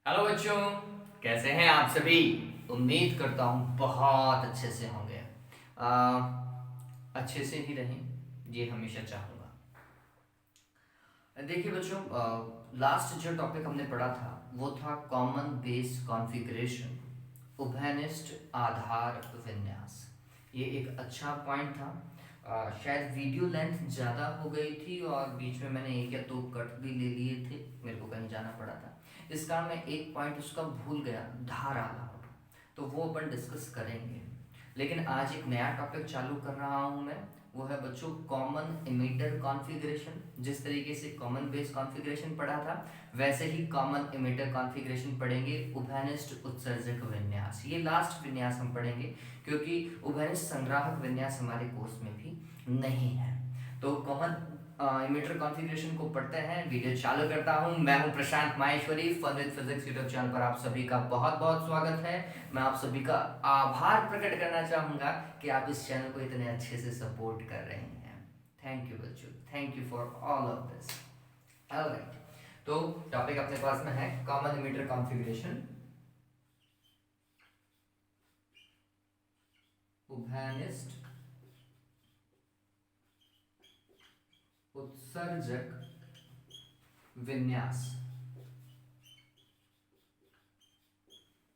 Hello बच्चों, कैसे हैं आप सभी। उम्मीद करता हूँ बहुत अच्छे से होंगे। अच्छे से ही रहें, ये हमेशा चाहूँगा। देखिए बच्चों, लास्ट जो टॉपिक हमने पढ़ा था वो था कॉमन बेस कॉन्फ़िगरेशन, उभयनिष्ठ आधार विन्यास। ये एक अच्छा पॉइंट था। शायद वीडियो लेंथ ज़्यादा हो गई थी और बीच में मैंने एक या दो कट भी ले लिए थे, मेरे को कहीं जाना पड़ा था। इस कारण मैं एक पॉइंट उसका भूल गया, धारा लाभ। तो वो अपन डिस्कस करेंगे। लेकिन आज एक नया टॉपिक चालू कर रहा हूँ मैं। वो है बच्चों कॉमन इमीटर कॉन्फ़िगरेशन। जिस तरीके से कॉमन बेस कॉन्फ़िगरेशन पढ़ा था वैसे ही कॉमन इमीटर कॉन्फ़िगरेशन पढ़ेंगे, उभयनिष्ठ उत्सर्जक विन्यास। ये लास्ट विन्यास हम पढ़ेंगे क्योंकि उभयनिष्ठ संग्राहक विन्यास हमारे कोर्स में भी नहीं है। तो कॉमन इमीटर कॉन्फ़िगरेशन को पढ़ते हैं, वीडियो चालू करता हूं। मैं हूं Prashant Maheshwari, fun with physics YouTube channel पर आप सभी का बहुत बहुत स्वागत है। मैं आप सभी का आभार प्रकट करना चाहूंगा कि आप इस चैनल को इतने अच्छे से सपोर्ट कर रहे हैं। थैंक यू बच्चों, thank you for all of this. Alright, तो टॉपिक अपने पास में है कॉमन इमीटर कॉन्फ़िगरेशन, उभयनिष्ठ उत्सर्जक विन्यास।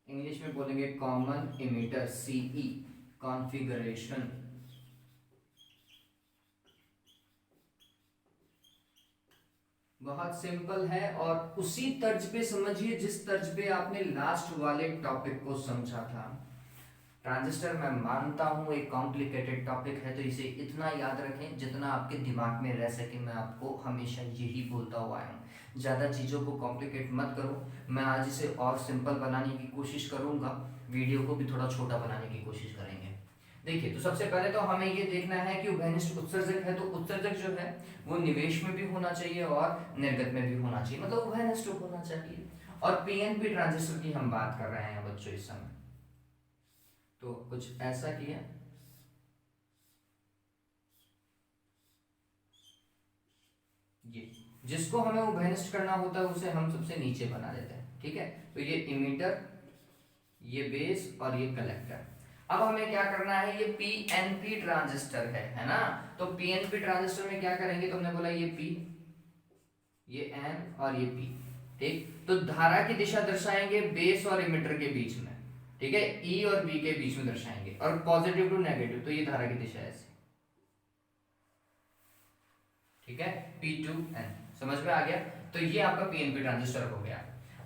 इंग्लिश में बोलेंगे कॉमन इमीटर, सीई कॉन्फ़िगरेशन। बहुत सिंपल है और उसी तर्ज पे समझिए जिस तर्ज पे आपने लास्ट वाले टॉपिक को समझा था। ट्रांजिस्टर मैं मानता हूँ एक कॉम्प्लिकेटेड टॉपिक है, तो इसे इतना याद रखें जितना आपके दिमाग में रह सके। मैं आपको हमेशा यही बोलता हुआ आया हूँ, ज़्यादा चीज़ों को कॉम्प्लिकेट मत करो। मैं आज इसे और सिंपल बनाने की कोशिश करूँगा, वीडियो को भी थोड़ा छोटा बनाने की कोशिश करेंगे। देखिए, तो सबसे पहले तो हमें ये देखना है कि उभयनिष्ठ उत्सर्जक है, तो उत्सर्जक जो है वो निवेश में भी होना चाहिए और निर्गत में भी होना चाहिए, मतलब उभयनिष्ठ होना चाहिए। और पीएनपी ट्रांजिस्टर की हम बात कर रहे हैं बच्चों इस समय। तो कुछ ऐसा किया, ये जिसको हमें उभयनिष्ठ करना होता है उसे हम सबसे नीचे बना देते हैं, ठीक है। तो ये इमीटर, ये बेस और ये कलेक्टर। अब हमें क्या करना है, ये पीएनपी ट्रांजिस्टर है ना। तो पीएनपी ट्रांजिस्टर में क्या करेंगे, तो हमने बोला ये पी, ये एन और ये पी, ठीक। तो धारा की दिशा दर्शाएंगे बेस और इमीटर के बीच में, ठीक है। ई और बी के बीच में दर्शाएंगे, और पॉजिटिव टू नेगेटिव, तो ये धारा की दिशा है ऐसे, ठीक है। P2N समझ में आ गया। तो ये आपका पीएनपी ट्रांजिस्टर हो गया।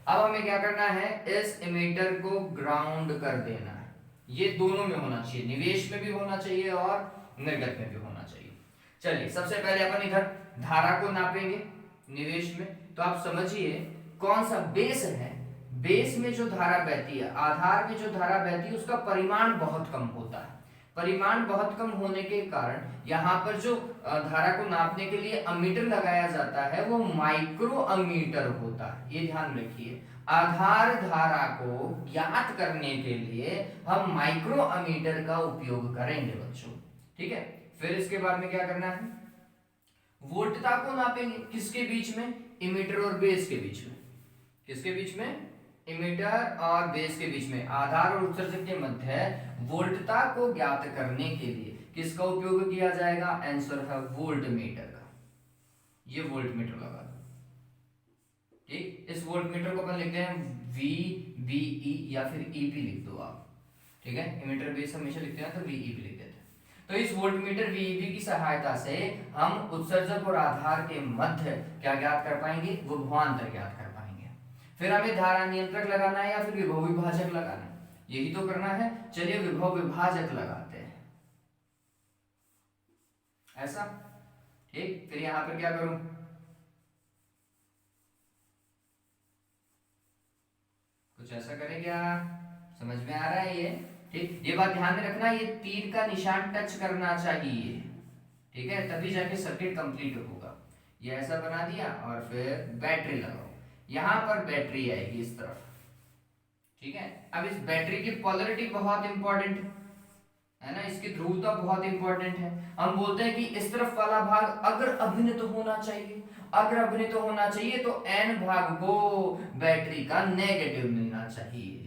अब हमें क्या करना है, इस इमीटर को ग्राउंड कर देना है। ये दोनों में होना चाहिए, निवेश में भी होना चाहिए और निर्गत में भी होना चाहिए। चलिए, सबसे पहले अपन इधर धारा को नापेंगे निवेश में। तो आप समझिए कौन सा बेस है, बेस में जो धारा बहती है, आधार में जो धारा बहती है उसका परिमाण बहुत कम होता है। परिमाण बहुत कम होने के कारण यहाँ पर जो धारा को नापने के लिए अमीटर लगाया जाता है वो माइक्रो अमीटर होता है, ये ध्यान रखिए। आधार धारा को ज्ञात करने के लिए हम माइक्रो अमीटर का उपयोग करेंगे बच्चों, ठीक है। फिर इसके बाद में क्या करना है, वोल्टता को नापेंगे, किसके बीच में, इमीटर और बेस के बीच में। किसके बीच में, इमीटर और बेस के बीच में, आधार और उत्सर्जक के मध्य वोल्टता को ज्ञात करने के लिए किसका उपयोग किया जाएगा, आंसर है वोल्ट मीटर का। ये वोल्ट मीटर लगा दो, ठीक। इस वोल्ट मीटर को अपन लिखते हैं वी बी ई, या फिर ईपी लिख दो आप, ठीक है। इमीटर बेस हमेशा लिखते हैं तो वीईबी लिख देते हैं। तो इस वोल्टमीटर वीईबी की सहायता से हम उत्सर्जक और आधार के मध्य क्या ज्ञात कर पाएंगे, विभवांतर ज्ञात कर पाएंगे। फिर हमें धारा नियंत्रक लगाना है या फिर विभव विभाजक लगाना है, यही तो करना है। चलिए विभव विभाजक लगाते हैं, ऐसा, ठीक। फिर यहां पर क्या करूं, कुछ ऐसा करें क्या, समझ में आ रहा है ये, ठीक। ये बात ध्यान में रखना, ये तीर का निशान टच करना चाहिए, ठीक है, तभी जाके सर्किट कंप्लीट होगा। ये ऐसा बना दिया और फिर बैटरी लगाओ, यहां पर बैटरी आएगी इस तरफ, ठीक है। अब इस बैटरी की पोलरिटी बहुत इंपॉर्टेंट है, है ना, इसकी ध्रुवता बहुत इंपॉर्टेंट है। हम बोलते हैं कि इस तरफ वाला भाग अगर अभिनित होना चाहिए, अगर अभिनित होना चाहिए तो एन भाग को बैटरी का नेगेटिव मिलना चाहिए।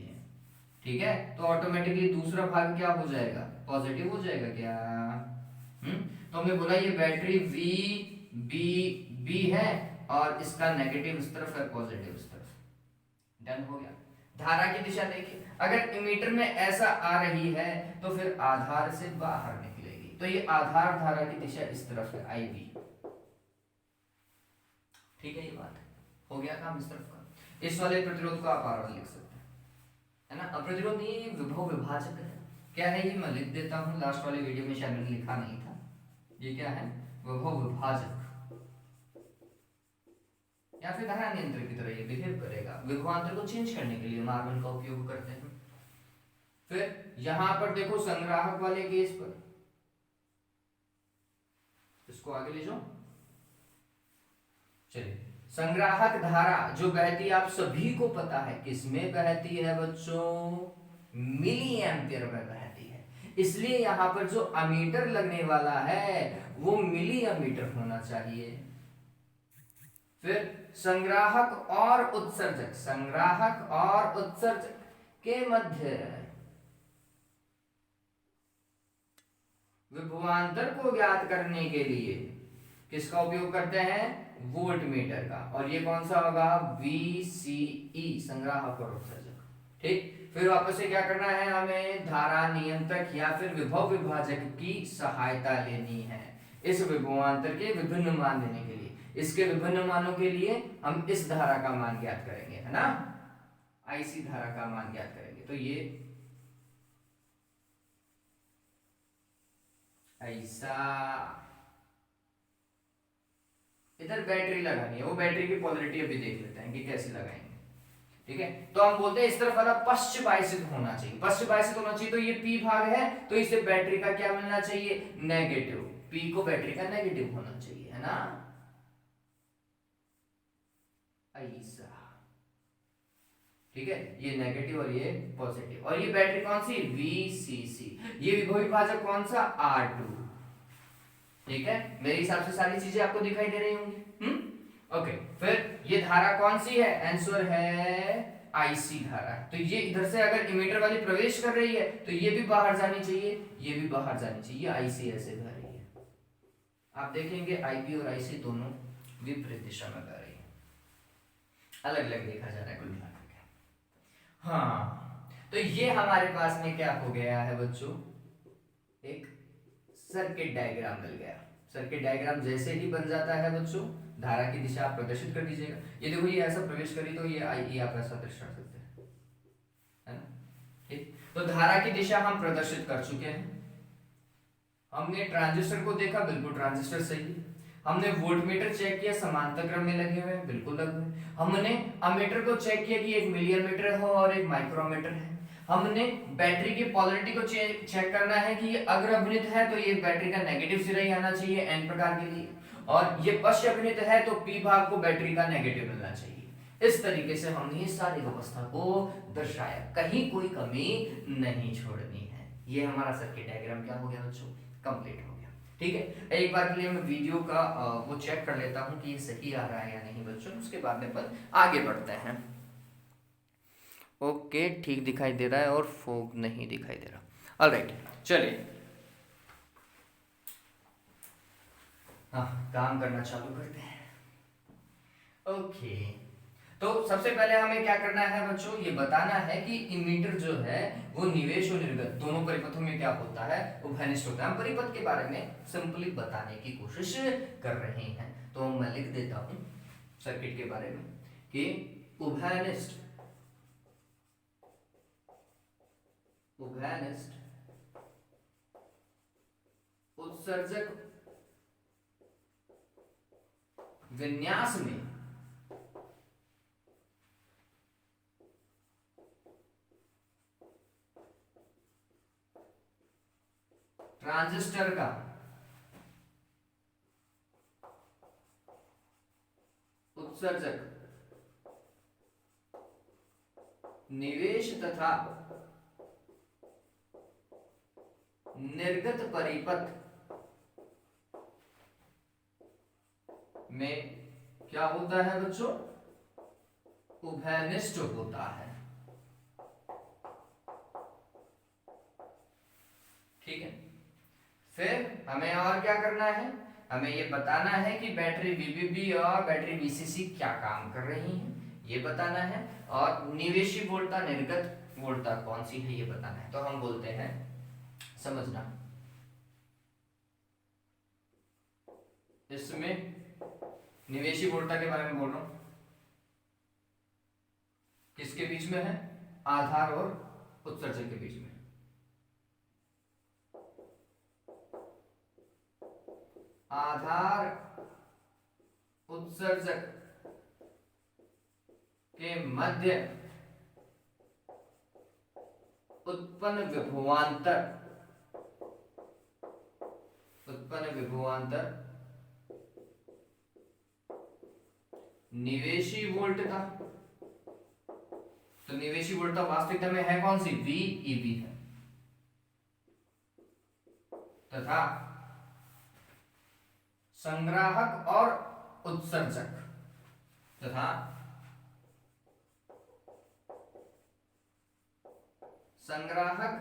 ठीक है, तो ऑटोमेटिकली दूसरा भाग क्या हो जाएगा, पॉजिटिव हो जाएगा क्या। तो हमने बोला ये बैटरी वी बी बी है और इसका नेगेटिव इस तरफ है, पॉजिटिव इस तरफ। डन हो गया। धारा की दिशा देखिए, अगर इमीटर में ऐसा आ रही है तो फिर आधार से बाहर निकलेगी, तो ये आधार धारा की दिशा इस तरफ है, आई बी। ठीक है, ये बात हो गया काम इस तरफ का। इस वाले प्रतिरोध को आप आर लिख सकते हैं, है ना। अब प्रतिरोध नहीं, ये विभव विभाजक है। क्या है ये, मैं लिख देता हूं, लास्ट वाले वीडियो में शायद मैंने लिखा नहीं था। ये क्या है, विभव विभाजक, या फिर धारा नियंत्रक की तरह ये बिहेव करेगा। विभवांतर को चेंज करने के लिए हम R1 का उपयोग करते हैं। फिर यहां पर देखो संग्राहक वाले केस पर, इसको आगे ले जाओ। चलिए, संग्राहक धारा जो बहती है आप सभी को पता है किसमें बहती है बच्चों, मिली एम्पियर में बहती है। इसलिए यहां पर जो अमीटर लगने वाला है वो मिली अमीटर होना चाहिए। फिर संग्राहक और उत्सर्जक, संग्राहक और उत्सर्जक के मध्य विभवांतर को ज्ञात करने के लिए किसका उपयोग करते हैं, वोल्ट मीटर का। और ये कौन सा होगा, VCE, संग्राहक और उत्सर्जक। ठीक, फिर वापस से क्या करना है, हमें धारा नियंत्रक या फिर विभव विभाजक की सहायता लेनी है इस विभवांतर के विभिन्न मान देने के लिए। इसके विभिन्न मानों के लिए हम इस धारा का मान ज्ञात करेंगे, है ना, IC धारा का मान ज्ञात करेंगे। तो ये ऐसा, इधर बैटरी लगानी है, वो बैटरी की पोलैरिटी अभी देख लेते हैं कि कैसे लगाएंगे। ठीक है, तो हम बोलते हैं इस तरफ वाला पश्च बायसित होना चाहिए, पश्च बायसित होना चाहिए। तो ये P भाग है, तो इसे बैटरी का क्या मिलना चाहिए, नेगेटिव। P को बैटरी का नेगेटिव होना चाहिए, है ना, ऐसा। ठीक है, ये नेगेटिव और ये पॉजिटिव। और ये बैटरी कौन सी, VCC। ये विभव विभाजक कौन सा, R2। ठीक है, मेरे हिसाब से सारी चीजें आपको दिखाई दे रही होंगी। ओके, फिर ये धारा कौन सी है, आंसर है IC धारा। तो ये इधर से अगर इमीटर वाली प्रवेश कर रही है तो ये भी बाहर जानी चाहिए, ये भी बाहर जानी चाहिए, IC ऐसे बह रही है। आप देखेंगे IB और IC दोनों विपरीत दिशा में बह रही है, अलग अलग देखा जा रहा है कुल मिलाकर के। हाँ, तो ये हमारे पास में क्या हो गया है बच्चों, एक सर्किट डायग्राम मिल गया। सर्किट डायग्राम जैसे ही बन जाता है बच्चों, धारा की दिशा आप प्रदर्शित कर दीजिएगा। ये देखो, ये ऐसा प्रवेश करी तो ये IE आप ऐसा दर्शा सकते हैं, है ना। ठीक, तो धारा की दिशा हम प्रदर्शित कर चुके हैं। हमने ट्रांजिस्टर को देखा, बिल्कुल ट्रांजिस्टर सही। हमने वोल्टमीटर चेक किया, समांतर क्रम में लगे हुए हैं, बिल्कुल लगे हुए। हमने अमीटर को चेक किया कि एक मिली अमीटर है और एक माइक्रोमीटर है। हमने बैटरी की पोलैरिटी को चेक करना है कि ये अग्र अभिनित है तो ये बैटरी का नेगेटिव सिरा ही आना चाहिए N प्रकार के लिए, और ये पश्च अभिनित है तो P भाग को बैटरी का नेगेटिव मिलना चाहिए। इस तरीके से हमने सारी व्यवस्था को दर्शाया, कहीं कोई कमी नहीं छोड़नी है। ये हमारा सर्किट डायग्राम क्या हो गया बच्चों, कंप्लीट हो गया। ठीक है, एक बार के लिए मैं वीडियो का वो चेक कर लेता हूँ कि ये सही आ रहा है या नहीं बच्चों, उसके बाद में अपन आगे बढ़ते हैं। ओके, ठीक दिखाई दे रहा है और फोग नहीं दिखाई दे रहा। ऑलराइट, चलिए हाँ, काम करना चालू करते हैं। ओके, तो सबसे पहले हमें क्या करना है बच्चों, ये बताना है कि इमीटर जो है वो निवेश और निर्गत दोनों परिपथों में क्या होता है, उभयनिष्ठ होता है। हम परिपथ के बारे में सिंपली बताने की कोशिश कर रहे हैं। तो मैं लिख देता हूं सर्किट के बारे में कि उभयनिष्ठ उत्सर्जक विन्यास में ट्रांजिस्टर का उत्सर्जक निवेश तथा निर्गत परिपथ में क्या होता है बच्चों, उभयनिष्ठ होता है। ठीक है, फिर हमें और क्या करना है, हमें ये बताना है कि बैटरी वीबीबी और बैटरी वीसीसी क्या काम कर रही हैं, ये बताना है, और निवेशी वोल्टता निर्गत वोल्टता कौन सी है ये बताना है। तो हम बोलते हैं, समझना, इसमें निवेशी वोल्टता के बारे में बोल रहा हूं, किसके बीच में है, आधार और उत्सर्जक के बीच में। आधार उत्सर्जक के मध्य उत्पन्न विभवांतर निवेशी वोल्टता। तो निवेशी वोल्टता वास्तविकता में है कौन सी, VEB है, तथा संग्राहक और उत्सर्जक तथा संग्राहक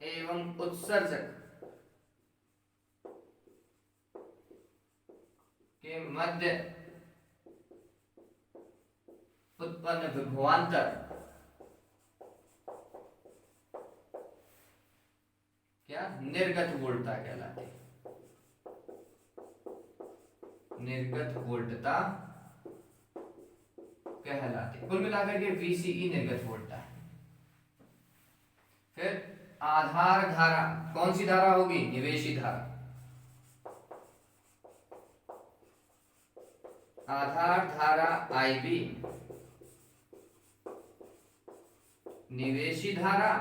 एवं उत्सर्जक के मध्य उत्पन्न विभवांतर क्या, निर्गत वोल्टता कहलाती है। निर्गत वोल्टता कहलाती है। कुल मिलाकर के VCE निर्गत वोल्टता है। फिर आधार धारा कौन सी धारा होगी, निवेशी धारा। आधार धारा IB, निवेशी धारा,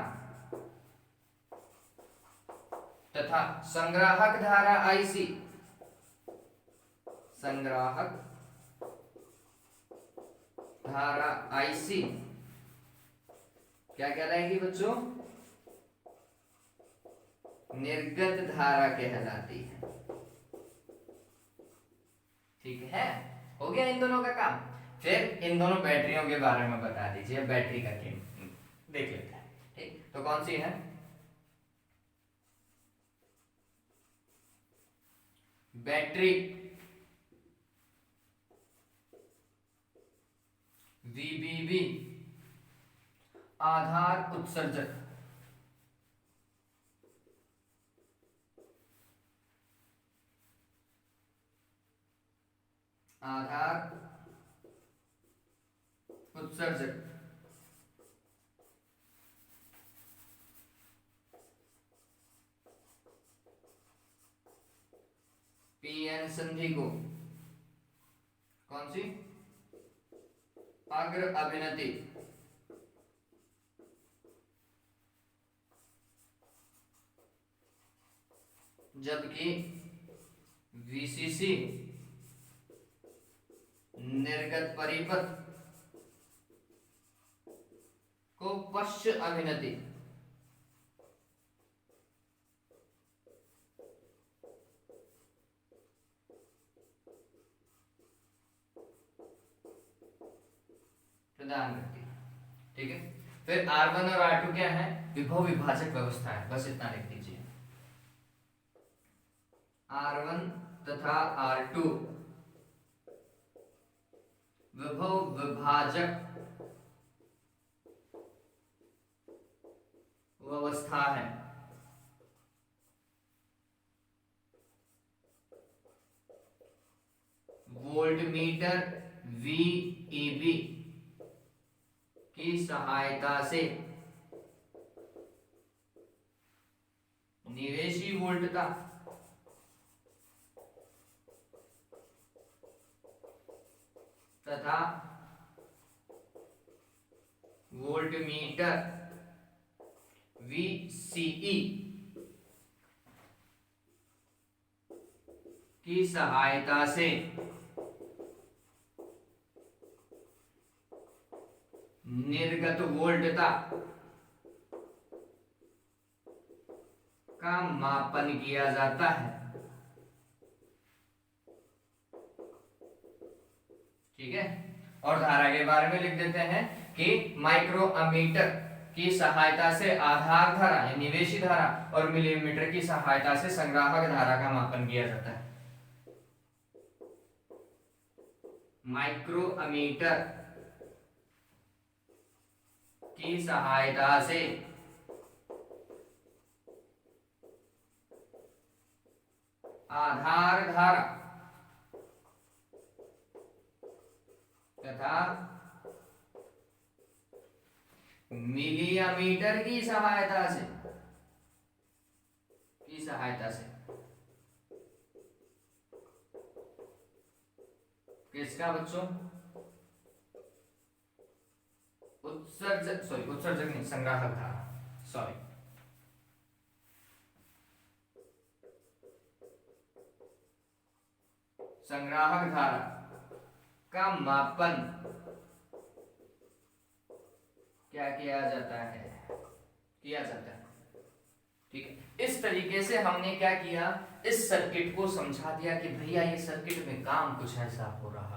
तथा संग्राहक धारा IC, संग्राहक धारा IC क्या कहलाएगी बच्चों, निर्गत धारा कहलाती है। ठीक है, हो गया इन दोनों का काम। फिर इन दोनों बैटरियों के बारे में बता दीजिए, बैटरी का गेम देख लेते हैं। ठीक, तो कौन सी है, बैटरी VBB आधार उत्सर्जक, आधार उत्सर्जक PN संधि को कौन सी, अग्र अभिनति, जबकि VCC निर्गत परिपथ को पश्च अभिनति, प्रदान करती है। ठीक है, फिर R1 और R2 क्या है, विभव विभाजक व्यवस्था है, बस इतना लिख दीजिए। R1 तथा R2 विभव विभाजक व्यवस्था है। वोल्टमीटर VEB की सहायता से निवेशी वोल्टता तथा वोल्टमीटर VCE की सहायता से निर्गत वोल्टता का मापन किया जाता है। ठीक है, और धारा के बारे में लिख देते हैं कि माइक्रोमीटर की सहायता से आधार धारा या निवेशी धारा और मिलीमीटर की सहायता से संग्राहक धारा का मापन किया जाता है। माइक्रोमीटर की सहायता से आधार धारा तथा मिलीमीटर की सहायता से किसका बच्चों? उत्सर्जक नहीं, संग्राहक धारा, सॉरी। संग्राहक धारा का मापन क्या किया जाता है? ठीक है, इस तरीके से हमने क्या किया, इस सर्किट को समझा दिया कि भैया ये सर्किट में काम कुछ ऐसा हो रहा है।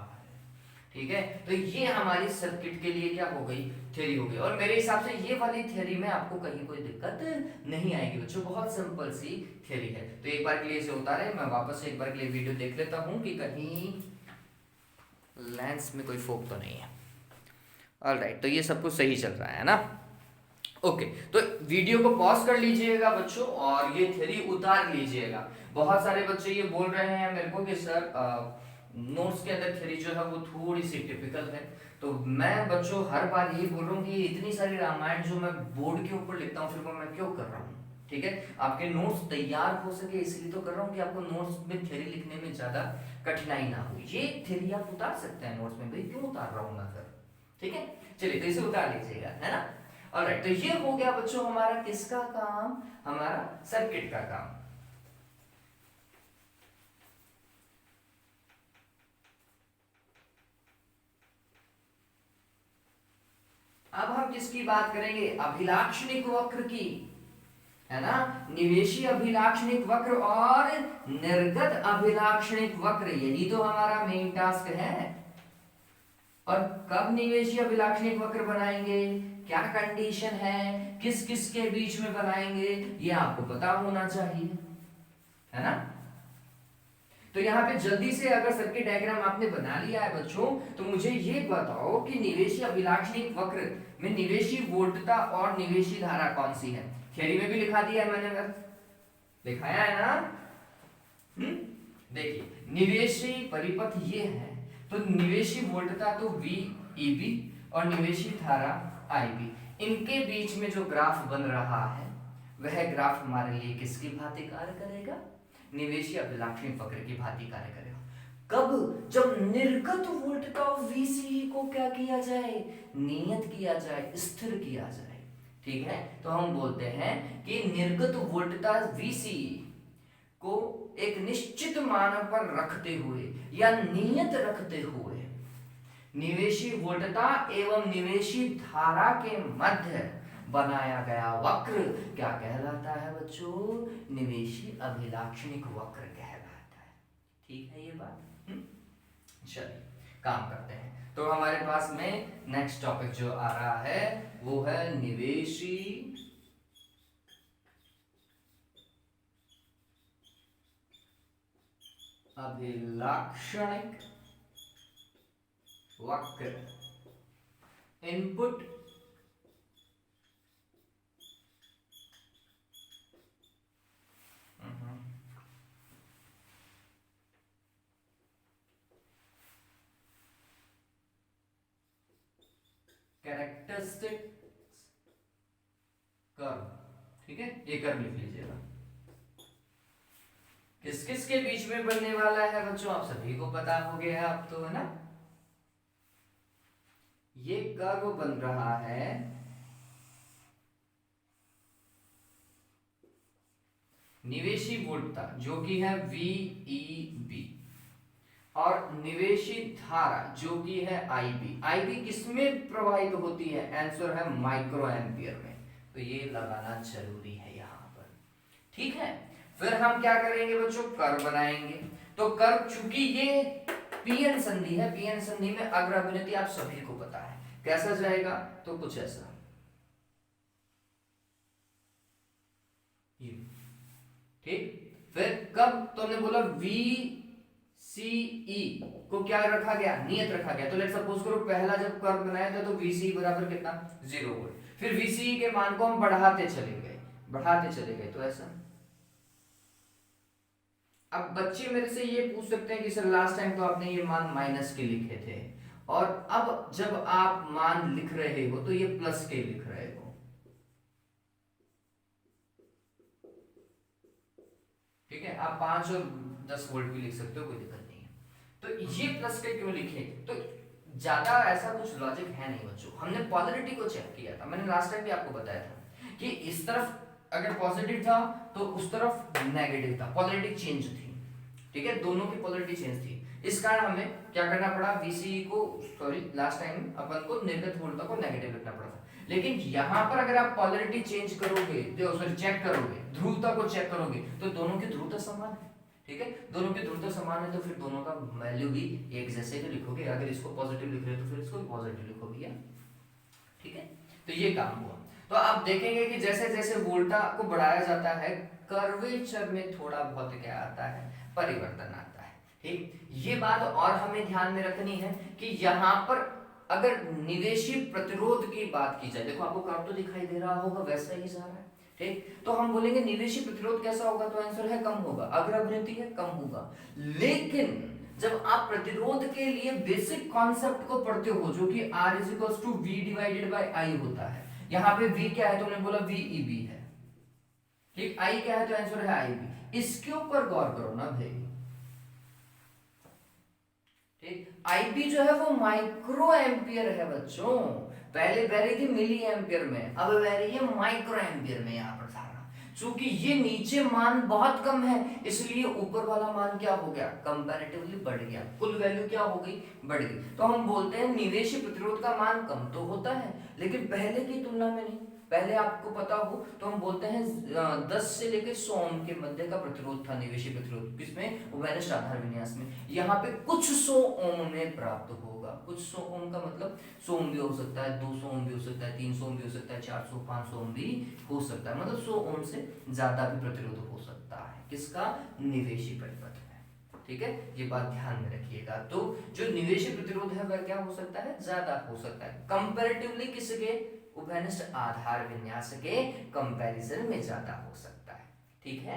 ठीक है, तो ये हमारी सर्किट के लिए क्या हो गई, थ्योरी हो गई। और मेरे हिसाब से ये वाली थ्योरी में आपको कहीं कोई दिक्कत नहीं आएगी बच्चों, बहुत सिंपल सी थ्योरी है। तो एक बार के लिए इसे उतारे, मैं वापस से एक बार के लिए वीडियो देख लेता हूं कि कहीं लेंस में कोई फोक तो नहीं है। ऑलराइट, तो ये सब कुछ सही चल रहा है ना? ओके, तो वीडियो को पॉज कर लीजिएगा बच्चों और ये थ्योरी उतार लीजिएगा। बहुत सारे बच्चे ये बोल रहे हैं मेरे को कि सर नोट्स के अंदर थ्योरी जो है वो थोड़ी सी टिपिकल है। तो मैं बच्चों हर बार ये बोल रहा हूँ कि इतनी सारी रामायण जो मैं बोर्ड के ऊपर लिखता हूँ फिर वो मैं क्यों कर रहा हूँ? ठीक है, आपके नोट्स तैयार हो सके इसलिए तो कर रहा हूँ कि आपको नोट्स में थ्योरी लिखने में ज्यादा कठिनाई ना हो। ये थ्योरी आप उतार सकते हैं नोट्स में, भाई क्यों उतार रहा हूँ मैं फिर? ठीक है, चलिए तो इसे उतार लीजिएगा, है ना? ऑलराइट, तो ये हो गया बच्चों हमारा किसका काम, हमारा सर्किट का काम। अब हम किसकी बात करेंगे, अभिलाक्षणिक वक्र की, है ना? निवेशी अभिलाक्षणिक वक्र और निर्गत अभिलाक्षणिक वक्र, यही तो हमारा मेन टास्क है। और कब निवेशी अभिलाक्षणिक वक्र बनाएंगे, क्या कंडीशन है, किस किस के बीच में बनाएंगे, ये आपको पता होना चाहिए, है ना? तो यहाँ पे जल्दी से अगर सर्किट डायग्राम आपने बना लिया है बच्चों, तो मुझे ये बताओ कि निवेशी अभिलाक्षणिक वक्र में निवेशी वोल्टता और निवेशी धारा कौन सी है? थ्योरी में भी लिखा दिया है मैंने, अगर दिखाया है ना? देखिए, निवेशी परिपथ ये है, तो निवेशी वोल्टता तो VEB और निवेशी धारा IB, इनके बीच में जो ग्राफ बन रहा है वह ग्राफ हमारे लिए किसकी भांति कार्य करेगा? निवेशी अभिलाक्षणिक वक्र की भांति कार्य करेगा। कब? जब निर्गत वोल्टता VCE को क्या किया जाए, नियत किया जाए, स्थिर किया जाए। ठीक है, तो हम बोलते हैं कि निर्गत वोल्टता VCE को एक निश्चित मान पर रखते हुए या नियत रखते हुए निवेशी वोल्टता एवं निवेशी धारा के मध्य बनाया गया वक्र क्या कहलाता है बच्चों? निवेशी अभिलाक्षणिक वक्र कहलाता है। ठीक है ये बात? चलिए काम करते हैं। तो हमारे पास में नेक्स्ट टॉपिक जो आ रहा है वो है निवेशी अभिलाक्षणिक वक्र। Input characteristics curve. ठीक है, ये कर्व लिख लीजिएगा। किस किस के बीच में बनने वाला है बच्चों, आप सभी को पता हो गया है अब तो, है ना? ये कर्व बन रहा है निवेशी वोल्टता जो कि है VEB और निवेशी धारा जो कि है IB। IB किसमें प्रवाहित होती है? आंसर है माइक्रो एम्पियर में। तो ये लगाना जरूरी है यहाँ पर। ठीक है, फिर हम क्या करेंगे बच्चों, कर्व बनाएंगे। तो कर्व, चूंकि ये पीएन संधि है, पीएन संधि में अग्र अभिनति आप सभी को पता है कैसा जाएगा, तो कुछ ऐसा, ये, ठीक। फिर कब, तो हमने बोला वी सी ई को क्या रखा गया, नियत रखा गया। तो लेट्स सपोज करो पहला जब कर्व बनाया था तो वी सी बराबर कितना, 0 वोल्ट। फिर वी सी के मान को हम बढ़ाते चले गए, बढ़ाते चले गए, तो ऐसा। अब बच्चे मेरे से ये पूछ सकते हैं कि सर लास्ट टाइम तो आपने ये मान माइनस के लिखे थे, और अब जब आप मान लिख रहे हो तो ये प्लस के लिख रहे हो। ठीक है, आप 5 और 10 वोल्ट भी लिख सकते हो, कोई दिक्कत नहीं है। तो ये प्लस के क्यों लिखे, तो ज्यादा ऐसा कुछ लॉजिक है नहीं बच्चों। हमने पॉलरिटी को चेक किया था, मैंने लास्ट टाइम भी आपको बताया था कि इस तरफ अगर पॉजिटिव था तो उस तरफ नेगेटिव था, पॉलरिटी चेंज थी। ठीक है, दोनों की पोलरिटी चेंज थी। इस कारण हमें क्या करना पड़ा, वीसी को, सॉरी लास्ट टाइम अपन को निर्गत वोल्टता को नेगेटिव लिखना पड़ा था। लेकिन यहां पर अगर आप पोलरिटी चेंज करोगे, जो सॉरी चेक करोगे, ध्रुवता को चेक करोगे, तो दोनों की ध्रुवता समान है। ठीक है, दोनों की ध्रुवता समान है, तो फिर दोनों का वैल्यू भी एक जैसे ही लिखोगे। अगर इसको पॉजिटिव लिख रहे हो तो फिर इसको भी पॉजिटिव लिखोगे। ठीक है, तो ये काम हुआ। तो आप देखेंगे कि जैसे जैसे वोल्टा को बढ़ाया जाता है, कर्वेचर में थोड़ा बहुत क्या आता है, परिवर्तन आता है। ठीक, ये बात और हमें ध्यान में रखनी है कि यहाँ पर अगर निवेशी प्रतिरोध की बात की जाए, देखो आपको कर्व तो दिखाई दे रहा होगा, वैसा ही जा रहा है। ठीक, तो हम बोलेंगे निवेशी प्रतिरोध कैसा होगा, तो आंसर है कम होगा। अग्र अभिनति है, कम होगा। लेकिन जब आप प्रतिरोध के लिए बेसिक कॉन्सेप्ट को पढ़ते हो, जो कि R is equal to V divided by I होता है, यहाँ पे V क्या है, तो हमने बोला VEB है। ठीक, I क्या है, तो आंसर है IB। इसके ऊपर गौर करो ना भाई। ठीक, IB जो है वो माइक्रो एम्पियर है बच्चों, पहले बह रही थी मिली एम्पियर में, अब बह रही है माइक्रो एम्पियर में। यहाँ पर चूंकि ये नीचे मान बहुत कम है, इसलिए ऊपर वाला मान क्या हो गया, कंपैरेटिवली बढ़ गया, कुल वैल्यू क्या हो गई, बढ़ गई। तो हम बोलते हैं निवेशी प्रतिरोध का मान कम तो होता है, लेकिन पहले की तुलना में नहीं। पहले आपको पता हो तो हम बोलते हैं 10 से लेकर 100 ओम के मध्य का प्रतिरोध था निवेशी प्रतिरोध, किसमें, उभयनिष्ठ आधार विन्यास में। यहाँ पे कुछ 100 ओम में प्राप्त होगा। कुछ 100 ओम का मतलब 100 ओम भी हो सकता है, 200 ओम भी हो सकता है, 300 ओम भी हो सकता है, 400 500 ओम भी हो सकता है, मतलब 100 ओम से ज्यादा भी प्रतिरोध हो सकता है, किसका, निवेशी परिपथ में। ठीक है, ये बात ध्यान में रखिएगा। तो जो निवेशी प्रतिरोध है वह क्या हो सकता है, ज्यादा हो सकता है, कंपैरेटिवली किसके, उभयनिष्ठ आधार विन्यास के कंपैरिजन में ज्यादा हो सकता है। ठीक है,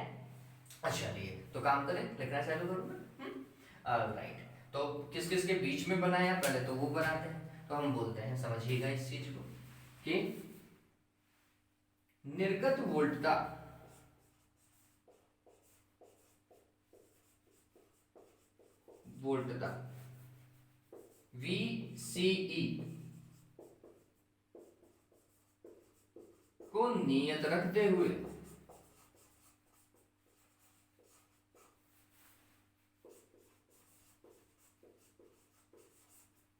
अच्छा चलिए तो काम करें, लिखना चालू करूँ ना। ऑलराइट, तो किस किस के बीच में बनाया, पहले तो वो बनाते हैं। तो हम बोलते हैं, समझिएगा इस चीज को, कि निर्गत वोल्टता वोल्टता VCE को नियत रखते हुए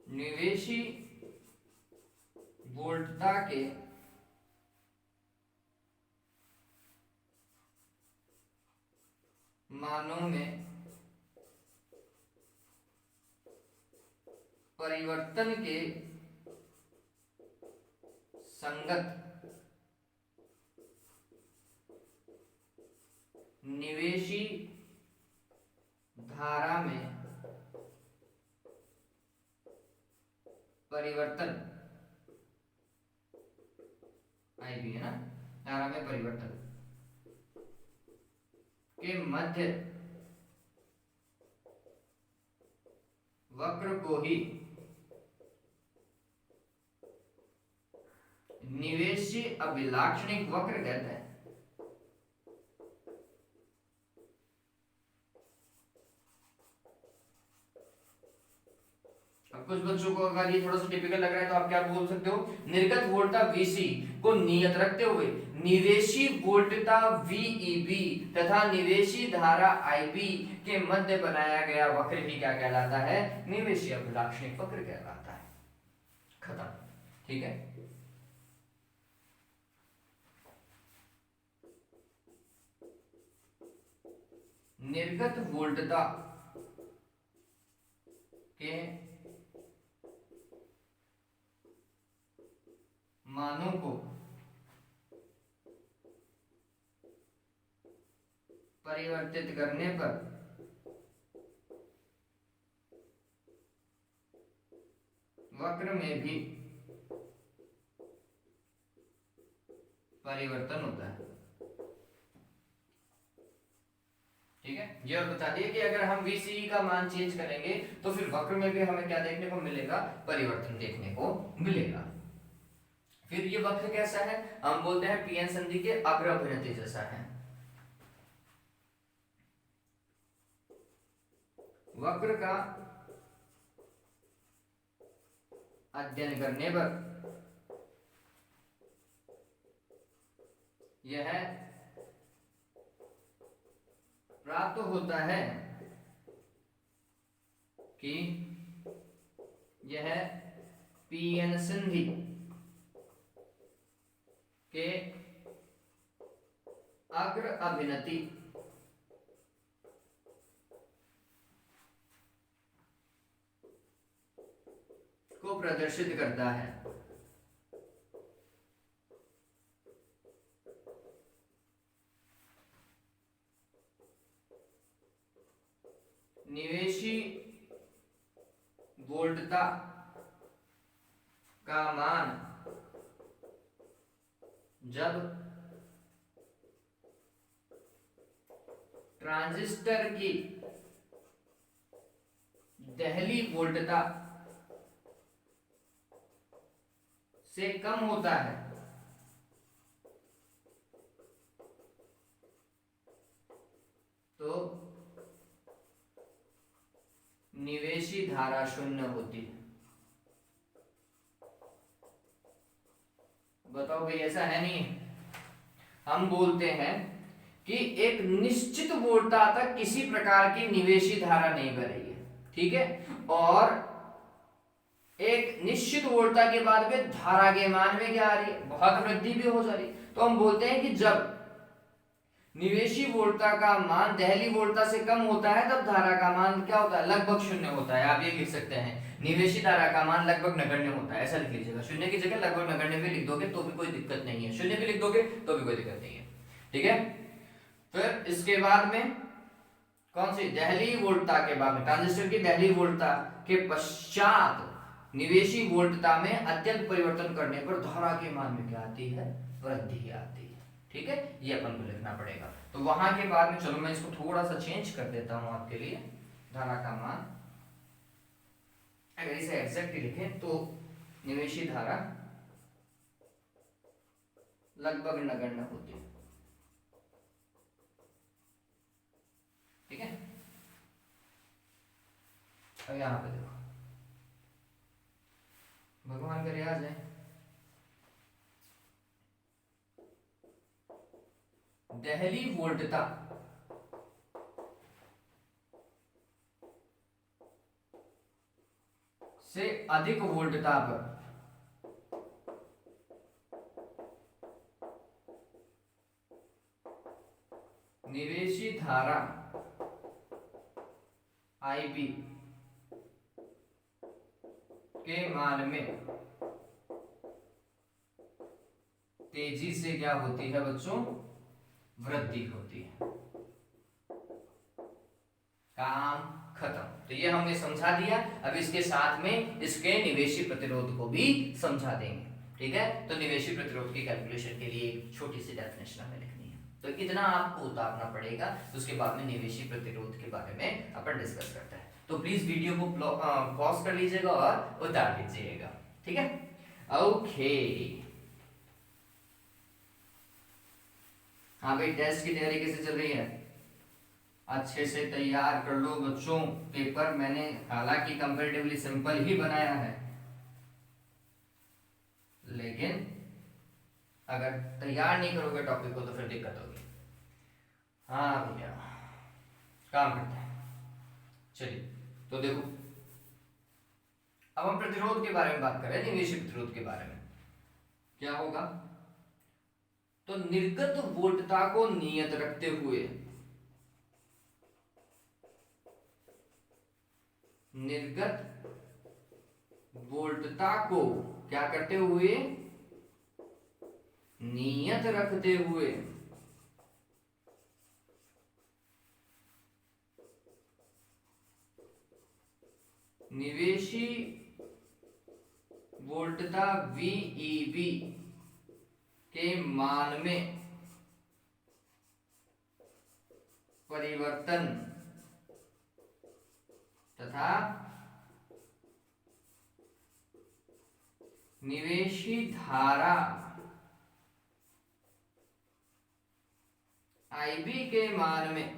निवेशी वोल्टता के मानों में परिवर्तन के संगत निवेशी धारा में परिवर्तन, IB है ना, धारा में परिवर्तन के मध्य वक्र को ही निवेशी अभिलाक्षणिक वक्र कहते हैं। कुछ बच्चों को अगर ये थोड़ा सा टिपिकल लग रहा है तो आप क्या बोल सकते हो, निर्गत वोल्टता VC को नियत रखते हुए निवेशी वोल्टता VEB तथा निवेशी धारा IB के मध्य बनाया गया वक्र ही क्या कहलाता है, निवेशी अभिलाक्षणिक वक्र कहलाता है। खत्म। ठीक है, निर्गत वोल्टता के मानों को परिवर्तित करने पर वक्र में भी परिवर्तन होता है। ठीक है, ये और बता दिए कि अगर हम VCE का मान चेंज करेंगे तो फिर वक्र में भी हमें क्या देखने को मिलेगा, परिवर्तन देखने को मिलेगा। फिर ये वक्र कैसा है, हम बोलते हैं पीएन संधि के अग्र अभिनति जैसा है। वक्र का अध्ययन करने पर यह प्राप्त होता है कि यह पीएन संधि के अग्र अभिनति को प्रदर्शित करता है। निवेशी वोल्टता का मान जब ट्रांजिस्टर की दहली वोल्टता से कम होता है तो निवेशी धारा शून्य होती है। बताओ भाई, ऐसा है नहीं? हम बोलते हैं कि एक निश्चित वोल्टता तक किसी प्रकार की निवेशी धारा नहीं बह रही है, ठीक है, और एक निश्चित वोल्टता के बाद में धारा के मान में क्या आ रही है, बहुत वृद्धि भी हो जा रही। तो हम बोलते हैं कि जब निवेशी वोल्टता का मान दहली वोल्टता से कम होता है तब धारा का मान क्या होता है, लगभग शून्य होता है। आप ये लिख सकते हैं, निवेशी धारा का मान लगभग नगण्य होता है, ऐसा लिख लीजिएगा। शून्य की जगह लगभग नगण्य भी लिख दोगे तो भी कोई दिक्कत नहीं है, शून्य भी लिख दोगे तो भी कोई दिक्कत नहीं है, ठीक है। फिर इसके बाद में कौन सी दहली वोल्टता के बाद में, ट्रांजिस्टर की दहली वोल्टता के पश्चात निवेशी वोल्टता में अत्यंत परिवर्तन करने पर धारा के मान में क्या आती है, वृद्धि आती है, ठीक है। ये अपन को लिखना पड़ेगा। तो वहां के बाद में चलो मैं इसको थोड़ा सा चेंज कर देता हूं आपके लिए। धारा का मान अगर इसे एग्जैक्टली लिखें तो निवेशी धारा लगभग नगण्य होती है, ठीक है। अब यहां पे देखो, भगवान का रियाज है, दहली वोल्टता से अधिक वोल्टता पर निवेशी धारा IB के मान में तेजी से क्या होती है बच्चों, वृद्धि होती है। काम खत्म। तो ये हमने समझा दिया। अब इसके साथ में इसके निवेशी प्रतिरोध को भी समझा देंगे, ठीक है। तो निवेशी प्रतिरोध की कैलकुलेशन के लिए एक छोटी सी डेफिनेशन हमें लिखनी है, तो इतना आपको उतारना पड़ेगा। तो उसके बाद में निवेशी प्रतिरोध के बारे में अपन डिस्कस करते हैं। तो प्लीज वीडियो को पॉज कर लीजिएगा और उतार लीजिएगा, ठीक है। ओके, हाँ भाई, टेस्ट की तैयारी कैसे चल रही है? अच्छे से तैयार कर लो बच्चों। पेपर मैंने हालांकि कंपैरेटिवली सिंपल ही बनाया है, लेकिन अगर तैयार नहीं करोगे टॉपिक को तो फिर दिक्कत होगी। हाँ भैया, काम करते हैं। चलिए, तो देखो, अब हम प्रतिरोध के बारे में बात कर रहे हैं, निवेशी प्रतिरोध के बारे में। क्या होगा, तो निर्गत वोल्टता को नियत रखते हुए निर्गत वोल्टता को क्या करते हुए, नियत रखते हुए निवेशी वोल्टता VEB के मान में परिवर्तन तथा निवेशी धारा IB के मान में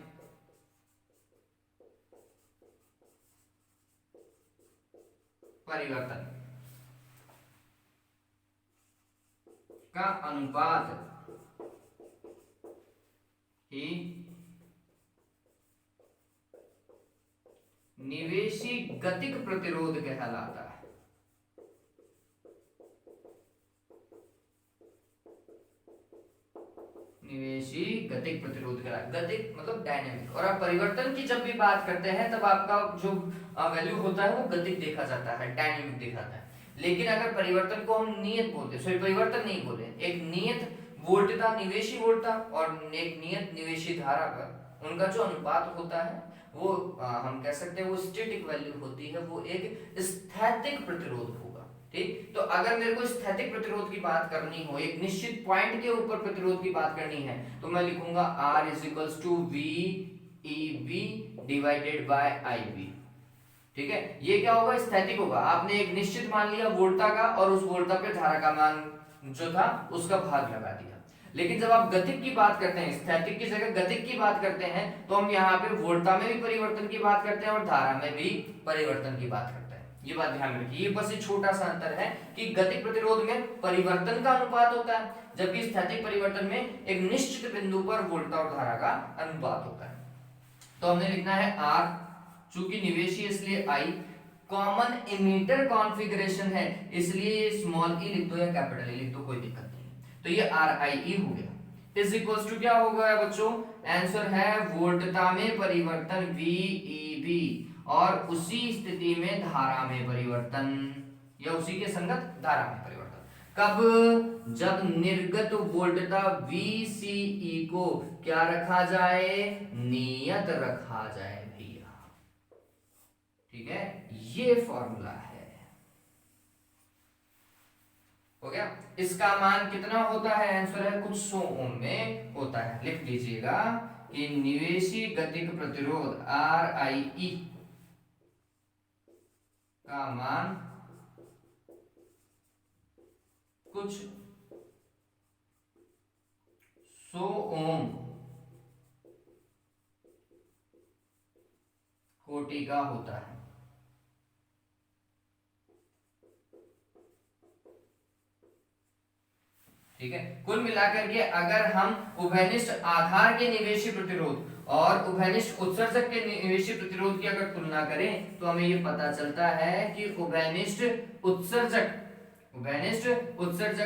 परिवर्तन का अनुपात ही निवेशी गतिक प्रतिरोध कहलाता है। निवेशी गतिक प्रतिरोध कहलाता है। गतिक मतलब डायनेमिक, और आप परिवर्तन की जब भी बात करते हैं तब आपका जो वैल्यू होता है वो गतिक देखा जाता है, डायनेमिक देखा जाता है। लेकिन अगर परिवर्तन को हम नियत बोलते, सॉरी परिवर्तन नहीं बोले, एक नियत वोल्टता, निवेशी वोल्टता और एक नियत निवेशी धारा का उनका जो अनुपात होता है वो हम कह सकते हैं वो स्टैटिक वैल्यू होती है, वो एक स्थैतिक प्रतिरोध होगा। ठीक, तो अगर मेरे को स्थैतिक प्रतिरोध की बात करनी हो, एक निश्चित पॉइंट के ऊपर प्रतिरोध की बात करनी है, तो मैं लिखूंगा R = VEB divided by IB। ठीक है, ये क्या होगा, स्थैतिक होगा। आपने एक निश्चित मान लिया वोल्टता का और उस वोल्टता पे धारा का मान जो था उसका भाग लगा दिया। लेकिन जब आप गतिक की बात करते हैं, स्थैतिक की जगह गतिक की बात करते हैं, तो हम यहाँ पे वोल्टता में भी परिवर्तन की बात करते हैं और धारा में भी परिवर्तन की बात करते हैं। ये बात ध्यान में रखिए। ये बस एक छोटा सा अंतर है कि गतिक प्रतिरोध में परिवर्तन का अनुपात होता है, जबकि स्थैतिक परिवर्तन में एक निश्चित बिंदु पर वोल्टता और धारा का अनुपात होता है। तो हमने लिखना है R, चूंकि निवेशी इसलिए I, कॉमन इमीटर कॉन्फ़िगरेशन है इसलिए स्मॉल e लिख दो या कैपिटल E लिख दो, कोई दिक्कत नहीं। तो ये RIE हो गया, इज इक्वल्स टू क्या हो गया बच्चों, आंसर है वोल्टता में परिवर्तन VEB और उसी स्थिति में धारा में परिवर्तन या उसी के संगत धारा में परिवर्तन। कब, जब निर्गत वोल्टता VCE को क्या रखा जाए, नियत रखा जाए भैया। ठीक है, ये फॉर्मूला है। हो गया, इसका मान कितना होता है, आंसर है कुछ 100 ओम में होता है। लिख लीजिएगा कि निवेशी गतिक प्रतिरोध RIE का मान कुछ 100 ओम कोटि का होता है। ठीक है, कुल मिलाकर के अगर हम उभयनिष्ठ आधार के निवेशी प्रतिरोध और उभयनिष्ठ उत्सर्जक के निवेशी प्रतिरोध की अगर तुलना करें तो हमें ये पता चलता है कि उभयनिष्ठ उत्सर्जक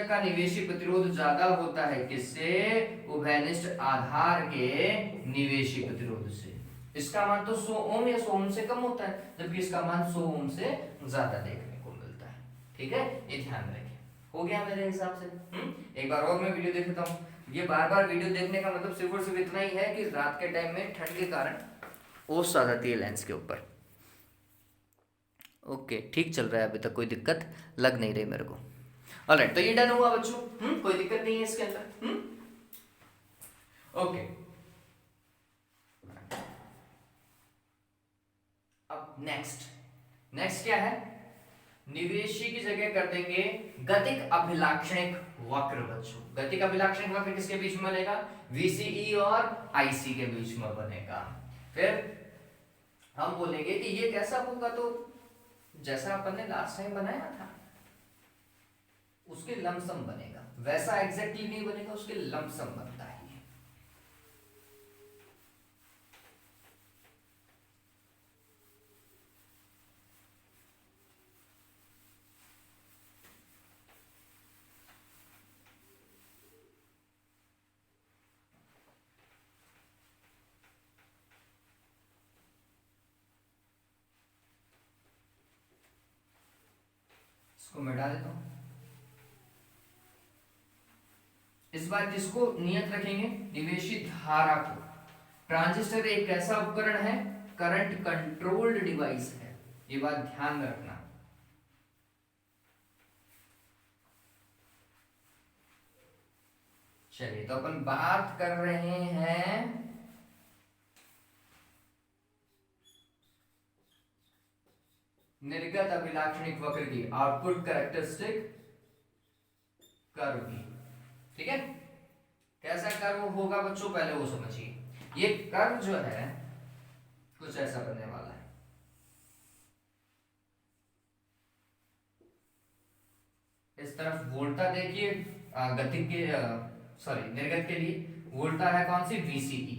का निवेशी प्रतिरोध ज्यादा होता है, किससे, उभयनिष्ठ आधार के निवेशी प्रतिरोध से। इसका मान तो 100 ओम या 100 ओम से कम होता है, जबकि इसका मान 100 ओम से ज्यादा देखने को मिलता है। ठीक है, ये ध्यान रखें। हो गया मेरे हिसाब से। एक बार और मैं वीडियो देख लेता हूँ। ये बार बार वीडियो देखने का मतलब सिर्फ और सिर्फ इतना ही है कि रात के टाइम में ठंड के कारण ओस आ जाती है लेंस के ऊपर। ओके, ठीक चल रहा है, अभी तक कोई दिक्कत लग नहीं रही मेरे को। ऑलराइट, तो ये डन हुआ बच्चों। कोई दिक्कत नहीं है इसके अंदर। ओके, अब नेक्स्ट क्या है, निवेशी की जगह कर देंगे गतिक अभिलाक्षणिक वक्र बच्चों। गतिक अभिलाक्षणिक वक्र किसके बीच में बनेगा, VCE और IC के बीच में बनेगा। फिर हम बोलेंगे कि ये कैसा होगा, तो जैसा अपन ने लास्ट टाइम बनाया था उसके लमसम बनेगा, वैसा एग्जैक्टली नहीं बनेगा, उसके लमसम बनता है। इसको मिटा देता हूं। इस बार किसको नियत रखेंगे? निवेशित धारा को। ट्रांजिस्टर एक ऐसा उपकरण है, करंट कंट्रोल्ड डिवाइस है, ये बात ध्यान में रखना। चलिए, तो अपन बात कर रहे हैं निर्गत अभिलाक्षणिक वक्र की, आउटपुट कैरेक्टरिस्टिक कर्व की। ठीक है, कैसा कर्व होगा बच्चों, पहले वो समझिए। ये कर्व जो है कुछ ऐसा बनने वाला है। इस तरफ वोल्टा देखिए, गति के निर्गत के लिए वोल्टा है कौन सी? VCE।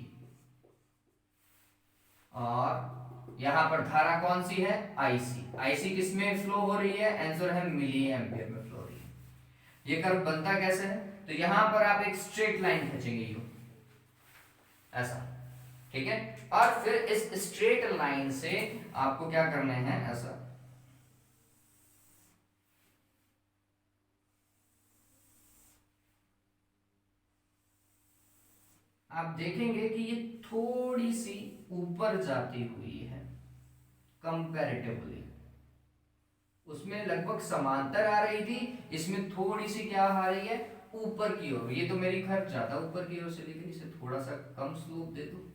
और यहां पर धारा कौन सी है? IC किसमें फ्लो हो रही है? आंसर है मिली एम्पियर में फ्लो हो रही है। ये कर्व बनता कैसे है? तो यहां पर आप एक स्ट्रेट लाइन खींचेंगे यू, ऐसा, ठीक है। और फिर इस स्ट्रेट लाइन से आपको क्या करना है? ऐसा, आप देखेंगे कि ये थोड़ी सी ऊपर जाती हुई है कंपैरेटिवली, उसमें लगभग समांतर आ रही थी, इसमें थोड़ी सी क्या आ रही है? ऊपर की ओर। ये तो मेरी खैर ज्यादा ऊपर की ओर से, लेकिन इसे थोड़ा सा कम स्लोप दे दो।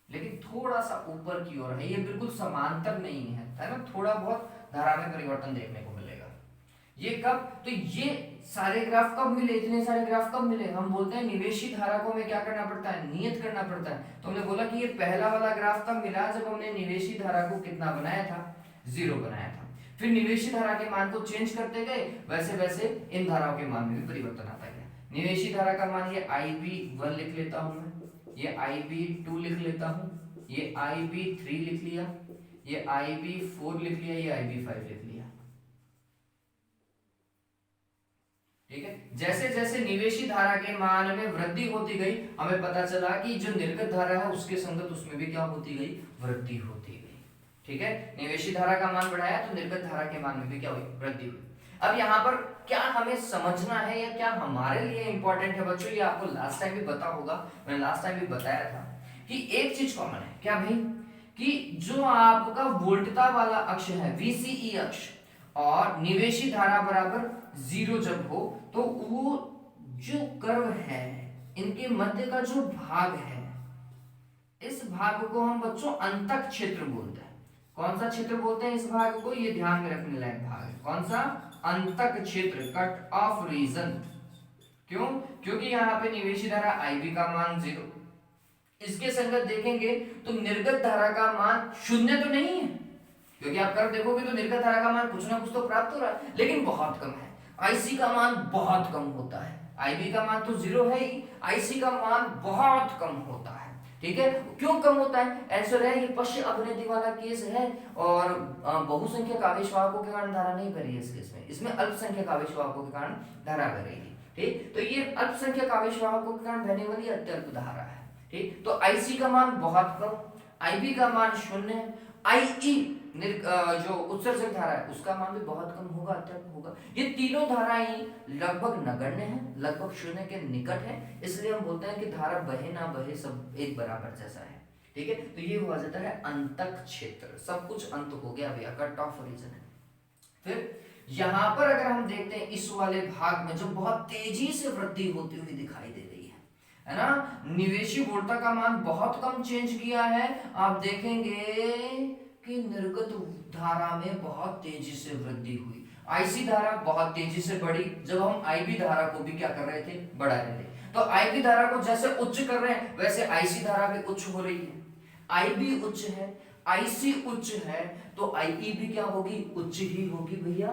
लेकिन थोड़ा सा ऊपर की ओर है, ये बिल्कुल समांतर नहीं है ना, थोड़ा बहुत धारा में परिवर्तन देखने को मिलेगा। ये कब? तो ये सारे ग्राफ कब मिले? इतने सारे ग्राफ कब मिले? हम बोलते हैं निवेशी धारा को हमें क्या करना पड़ता है? नियत करना पड़ता है। तो हमने बोला कि ये पहला वाला ग्राफ तब मिला जब हमने निवेशी धारा को कितना बनाया था? 0 बनाया था। फिर निवेशी धारा के मान को चेंज करते गए, वैसे वैसे इन धाराओं के मान में भी परिवर्तन आता गया। निवेशी धारा का मान ये IB1 लिख लेता हूं मैं, ये IB2 लिख लेता हूं, ये IB3 लिख लिया, ये IB4 लिख लिया, ये IB5 लिख लिया। ठीक है, जैसे जैसे निवेशी धारा के मान में वृद्धि होती गई, हमें पता चला कि जो निर्गत धारा है उसके संगत उसमें भी क्या होती गई? वृद्धि होती गई। ठीक है, निवेशी धारा का मान बढ़ाया तो निर्गत धारा के मान में भी क्या हुई? वृद्धि हुई। अब यहाँ पर क्या हमें समझना है या क्या हमारे लिए इंपॉर्टेंट है बच्चों, ये आपको लास्ट टाइम भी पता होगा, मैंने लास्ट टाइम भी बताया था कि एक चीज कॉमन है। क्या भाई? कि जो आपका वोल्टता वाला अक्ष है, VCE अक्ष, और निवेशी धारा बराबर 0 जब हो, तो वो जो कर्व है, इनके मध्य का जो भाग है, इस भाग को हम बच्चों अंतक क्षेत्र बोलते हैं। कौन सा क्षेत्र बोलते हैं इस भाग को? ये ध्यान में रखने लायक भाग है। कौन सा? अंतक क्षेत्र, कट ऑफ रीजन। क्यों? क्योंकि यहाँ पे निवेशी धारा IB का मान 0, इसके संगत देखेंगे तो निर्गत धारा का मान 0 तो नहीं है, क्योंकि आप कर देखोगे तो निर्गत धारा का मान कुछ ना कुछ तो प्राप्त हो रहा है, लेकिन बहुत कम है। IC का मान बहुत कम होता है, IB का मान तो 0 है ही, IC का मान बहुत कम होता है। ठीक है, क्यों कम होता है? आंसर है ये पश्च अवनति वाला केस है, और बहुसंख्यक आवेशवाहकों के कारण धारा नहीं बह रही है इस केस में, इसमें अल्पसंख्यक आवेशवाहकों के कारण धारा बह रही है। ठीक, तो ये अल्पसंख्यक आवेशवाहकों के कारण बहने वाली अत्यल्प धारा है। ठीक, तो IC का मान बहुत कम, IB का मान 0 है, IE जो उत्सर्जक धारा है उसका मान भी बहुत कम होगा, अत्यल्प होगा। ये तीनों धाराएं लगभग नगण्य हैं, लगभग 0 के निकट है, इसलिए हम बोलते हैं कि धारा बहे ना बहे सब एक बराबर जैसा है। ठीक है, तो ये हुआ जाता है अंतक क्षेत्र, सब कुछ अंत हो गया भैया, कट ऑफ रीजन है। फिर यहां पर अगर हम देखते हैं इस वाले भाग में जो बहुत तेजी से वृद्धि होती हुई दिखाई दे रही है ना, निवेशी वोल्टा का मान बहुत कम चेंज किया है। आप देखेंगे कि निर्गत धारा में बहुत तेजी से वृद्धि हुई, IC धारा बहुत तेजी से बढ़ी जब हम IB धारा को भी क्या कर रहे थे? बढ़ा रहे थे। तो IB धारा को जैसे उच्च कर रहे हैं वैसे IC धारा भी उच्च हो रही है। IB उच्च है, IC उच्च है, तो IE भी क्या होगी? उच्च ही होगी भैया,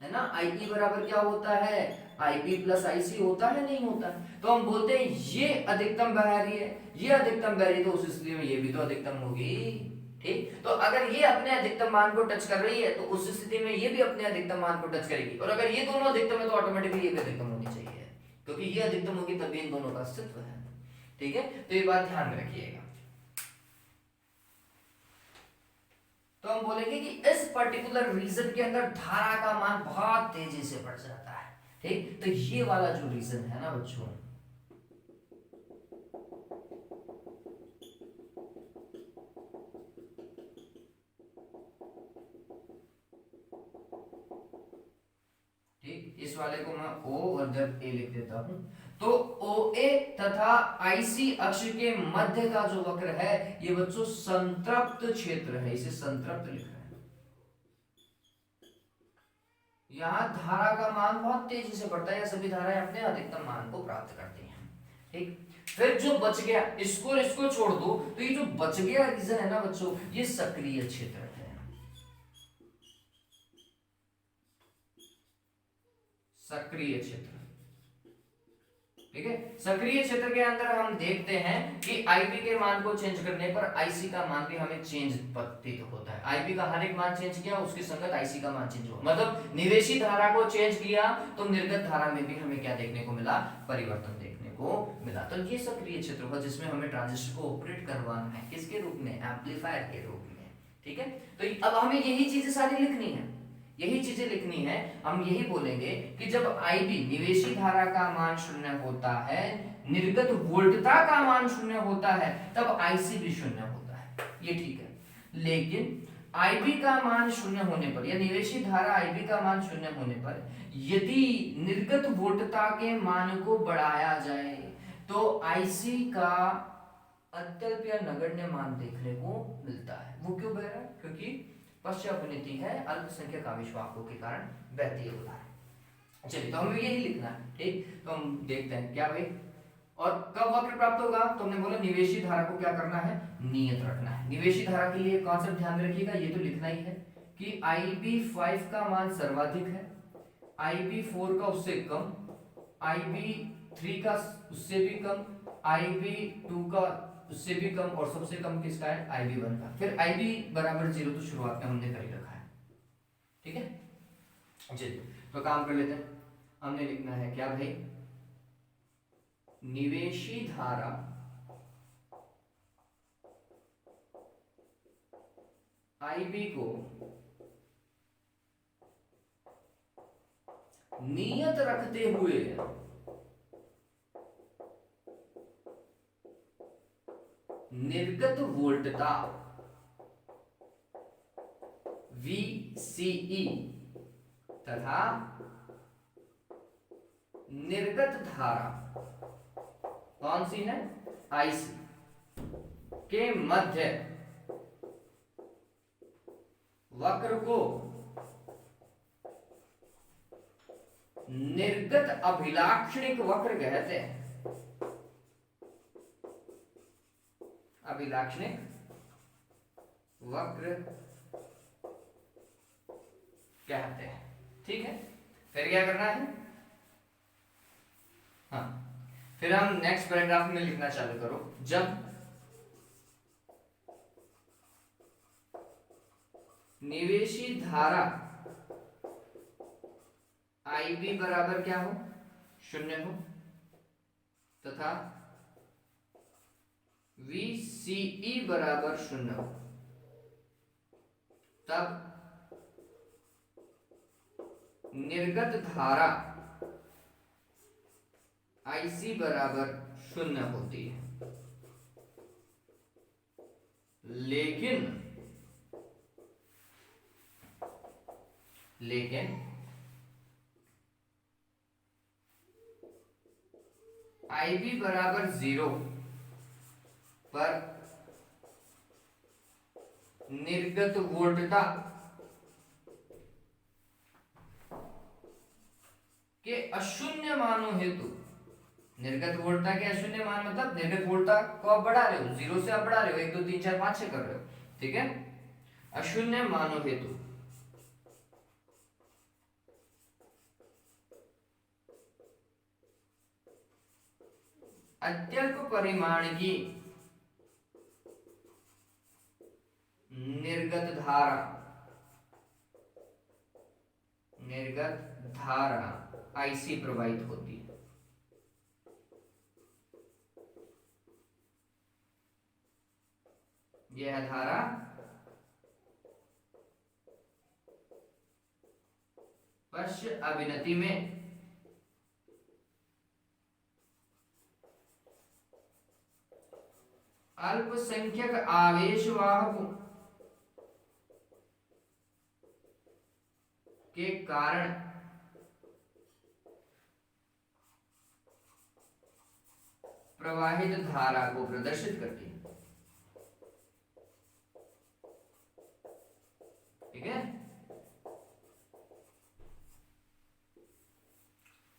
है ना। IE बराबर क्या होता है? IB प्लस IC होता है, नहीं होता है? तो हम बोलते हैं ये अधिकतम बह रही है, ये अधिकतम बह रही है, तो उस स्थिति में ये भी तो अधिकतम होगी। ठीक, तो अगर ये अपने अधिकतम मान को टच कर रही है तो उस स्थिति में ये भी अपने अधिकतम मान को टच करेगी, और अगर ये दोनों अधिकतम है तो ऑटोमेटिकली ये भी अधिकतम होनी चाहिए, क्योंकि ये अधिकतम होगी तभी इन दोनों का अस्तित्व है। ठीक है, तो ये बात ध्यान में रखिएगा। तो हम बोलेंगे कि इस पर्टिकुलर रीजन के अंदर धारा का मान बहुत तेजी से बढ़ जाता है। ठीक, तो ये वाला जो रीजन है ना बच्चों, ठीक, इस वाले को मैं O और इधर A लिख देता हूं। तो OA तथा IC अक्ष के मध्य का जो वक्र है ये बच्चों संतृप्त क्षेत्र है, इसे संतृप्त लिख रहे हैं। यहाँ धारा का मान बहुत तेजी से बढ़ता है, सभी धाराएं अपने अधिकतम मान को प्राप्त करती हैं। ठीक, फिर जो बच गया इसको इसको छोड़ दो, तो ये जो बच गया रीजन है ना बच्चों, ये सक्रिय क्षेत्र है। सक्रिय क्षेत्र, ठीक है, सक्रिय क्षेत्र के अंदर हम देखते हैं कि आईपी के मान को चेंज करने पर आईसी का मान भी हमें चेंज प्रतीत होता है। आईपी का हर एक मान चेंज किया, उसकी संगत आईसी का मान चेंज हुआ, मतलब निवेशी धारा को चेंज किया तो निर्गत धारा में भी हमें क्या देखने को मिला, परिवर्तन देखने को मिला। तो ये सक्रिय क्षेत्र हुआ जिसमें हमें ट्रांजिस्टर को ऑपरेट करवाना है, किसके रूप में, एम्पलीफायर के रूप में। ठीक है, तो अब हमें यही चीजें सारी लिखनी है, यही चीजें लिखनी है। हम यही बोलेंगे कि जब आईबी निवेशी धारा का मान शून्य होता है, निर्गत वोल्टता का मान शून्य होता है, तब आईसी भी शून्य होता है, ये ठीक है। लेकिन आईबी का मान शून्य होने पर या निवेशी धारा आईबी का मान शून्य होने पर यदि निर्गत वोल्टता के मान को बढ़ाया जाए तो आईसी का अत्यल्प या नगण्य मान देखने को मिलता है। वो क्यों बह रहा है, क्योंकि पश्चापनीति है, अल्पसंख्यक आवेशवाहकों के कारण बहती होता है। चलिए, तो हमें यही लिखना है। ठीक, तो हम देखते हैं क्या भाई, और कब वक्र प्राप्त होगा, तो हमने बोला निवेशी धारा को क्या करना है, नियत रखना है। निवेशी धारा के लिए कॉन्सेप्ट ध्यान में रखिएगा, ये तो लिखना ही है कि IB5 का मान सर्वाधिक है, IB4 का उससे कम, IB3 का उससे भी कम, IB2 का उससे भी कम, और सबसे कम किसका है, IB1 का। फिर IB बराबर 0 तो शुरुआत में हमने कर ही रखा है। ठीक है, चलिए तो काम कर लेते हैं। हमने लिखना है क्या भाई, निवेशी धारा IB को नियत रखते हुए निर्गत वोल्टता VCE तथा निर्गत धारा कौन सी है, IC के मध्य वक्र को निर्गत अभिलाक्षणिक वक्र कहते हैं। अभिलाक्षणिक वक्र कहते हैं। ठीक है, फिर क्या करना है, हाँ, फिर हम नेक्स्ट पैराग्राफ में लिखना चालू करो। जब निवेशी धारा IB बराबर क्या हो, शून्य हो, तथा VCE बराबर शून्य हो, तब निर्गत धारा IC बराबर शून्य होती है। लेकिन IB बराबर 0 पर निर्गत वोल्टता के अशून्य मानों हेतु, निर्गत वोल्टता के अशून्य मान मतलब निर्गत वोल्टता को आप बढ़ा रहे हो, 0 से आप बढ़ा रहे हो, 1 2 3 4 5 6 कर रहे हो। ठीक है, अशून्य मानों हेतु अत्यल्प परिमाण की निर्गत धारा IC प्रवाहित होती है। यह है धारा पश्च अविनति में अल्पसंख्यक आवेशवाहकों के कारण प्रवाहित धारा को प्रदर्शित करती है। ठीक है,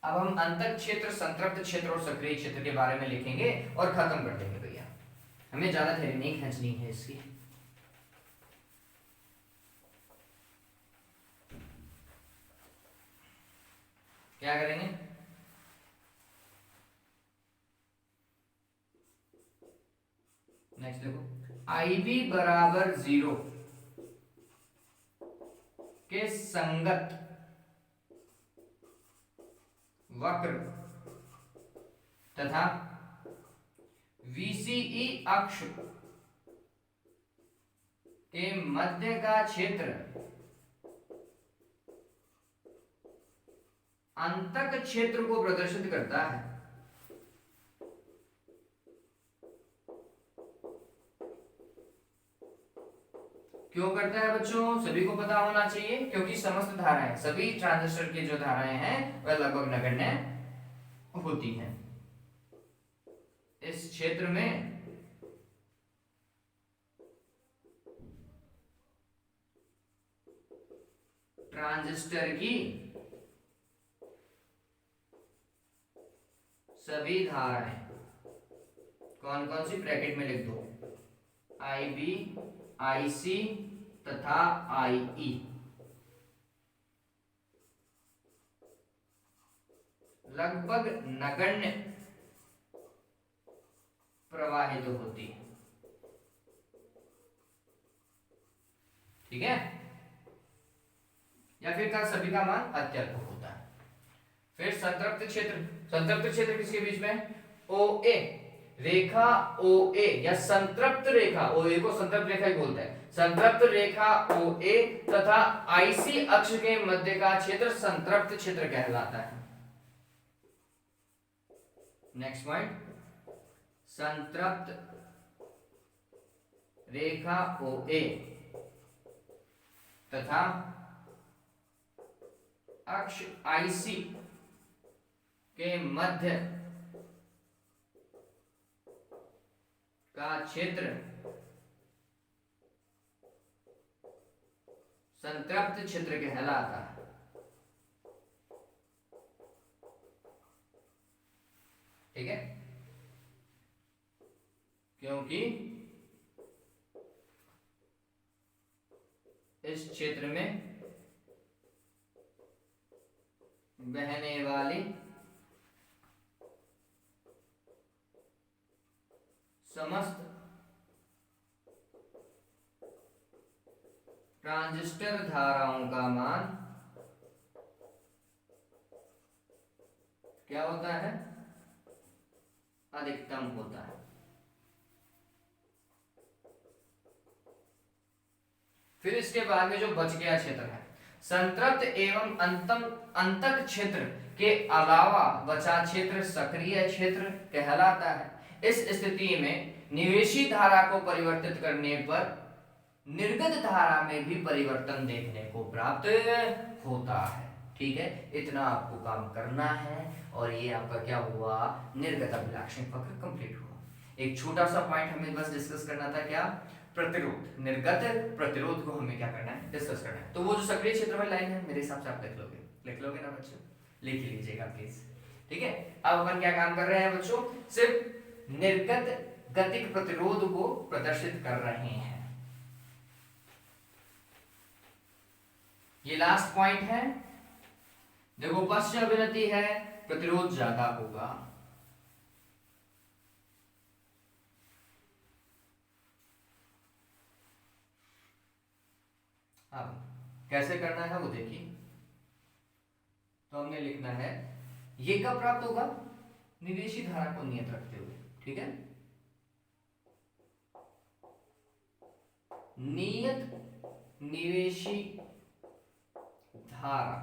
अब हम अंतः क्षेत्र, संतृप्त क्षेत्र और सक्रिय क्षेत्र के बारे में लिखेंगे और खत्म कर देंगे भैया। हमें ज्यादा थ्योरी नहीं खींचनी है इसकी। क्या करेंगे, नेक्स्ट देखो, IB बराबर 0 के संगत वक्र तथा VCE अक्ष के मध्य का क्षेत्र अंतक क्षेत्र को प्रदर्शित करता है। क्यों करता है बच्चों, सभी को पता होना चाहिए, क्योंकि समस्त धाराएं, सभी ट्रांजिस्टर की जो धाराएं हैं वह लगभग नगण्य होती हैं। इस क्षेत्र में ट्रांजिस्टर की सभी धाराएं, कौन कौन सी, ब्रैकेट में लिख दो, IB, IC तथा IE लगभग नगण्य प्रवाहित होती है। ठीक है, या फिर का सभी का मान अत्यल्प होता है। फिर संतृप्त क्षेत्र, संतृप्त क्षेत्र किसके बीच में, OA, रेखा OA या संतृप्त रेखा, OA को संतृप्त रेखा ही बोलते हैं, संतृप्त रेखा OA तथा IC अक्ष के मध्य का क्षेत्र संतृप्त क्षेत्र कहलाता है। नेक्स्ट पॉइंट, संतृप्त रेखा OA तथा अक्ष IC के मध्य का क्षेत्र संतृप्त क्षेत्र कहलाता है। ठीक है, क्योंकि इस क्षेत्र में बहने वाली समस्त ट्रांजिस्टर धाराओं का मान क्या होता है, अधिकतम होता है। फिर इसके बाद में जो बच गया क्षेत्र है, संतृप्त एवं अंतक क्षेत्र के अलावा बचा क्षेत्र सक्रिय क्षेत्र कहलाता है। इस स्थिति में निवेशी धारा को परिवर्तित करने पर निर्गत धारा में भी परिवर्तन देखने को प्राप्त होता है। ठीक है, इतना आपको काम करना है और ये आपका क्या हुआ, निर्गत अभिलाक्षणिक वक्र कंप्लीट हुआ। एक छोटा सा पॉइंट हमें बस डिस्कस करना था, क्या, प्रतिरोध, निर्गत प्रतिरोध को हमें क्या करना है, डिस्कस करना है। तो वो जो सक्रिय क्षेत्र में लाइन है, मेरे हिसाब से आप लिख लोगे ना बच्चों, लिख लीजिएगा प्लीज। ठीक है, अब अपन क्या काम कर रहे हैं बच्चों, सिर्फ निर्गत गतिक प्रतिरोध को प्रदर्शित कर रहे हैं। ये लास्ट पॉइंट है। देखो पश्च अभिनति है, प्रतिरोध ज्यादा होगा। अब कैसे करना है वो देखिए। तो हमने लिखना है, ये कब प्राप्त होगा, निवेशी धारा को नियत रखते हुए। ठीक है, नियत निवेशी धारा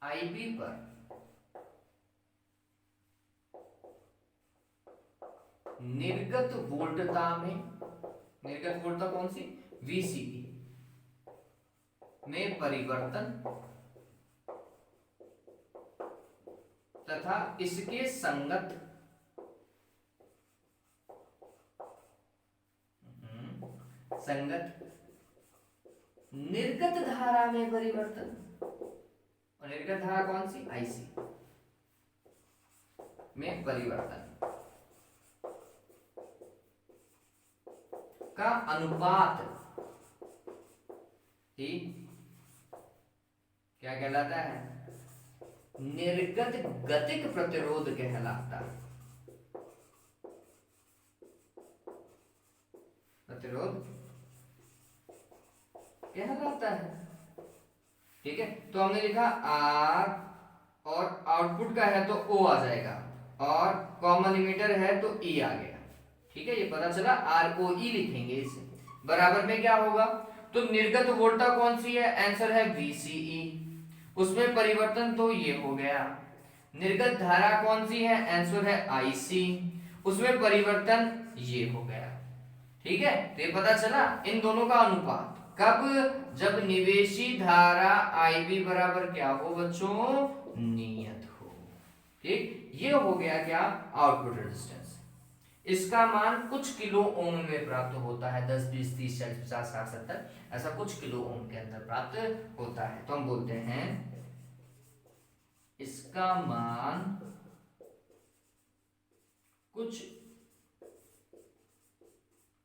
आईबी पर निर्गत वोल्टता में, निर्गत वोल्टता कौन सी, VCE में परिवर्तन तथा इसके संगत निर्गत धारा में परिवर्तन, और निर्गत धारा कौन सी, IC में परिवर्तन का अनुपात ही क्या कहलाता है, निर्गत गतिक प्रतिरोध कहलाता है। प्रतिरोध कहलाता है। ठीक है, तो हमने लिखा R और आउटपुट का है तो O आ जाएगा, और कॉमन इमीटर है तो E आ गया। ठीक है, ये पता चला, ROE लिखेंगे इसे। बराबर में क्या होगा, तो निर्गत वोल्टता कौन सी है, आंसर है VCE, उसमें परिवर्तन तो ये हो गया। निर्गत धारा कौन सी है, आंसर है IC, उसमें परिवर्तन ये हो गया। ठीक है, तो ये पता चला इन दोनों का अनुपात कब, जब निवेशी धारा IB बराबर क्या हो बच्चों, नियत हो। ठीक, ये हो गया क्या, आउटपुट रेजिस्टेंस। इसका मान कुछ किलो ओम में प्राप्त होता है, 10, 20, 30, 40, 50, 60, 70, ऐसा कुछ किलो ओम के अंदर प्राप्त होता है। तो हम बोलते हैं इसका मान कुछ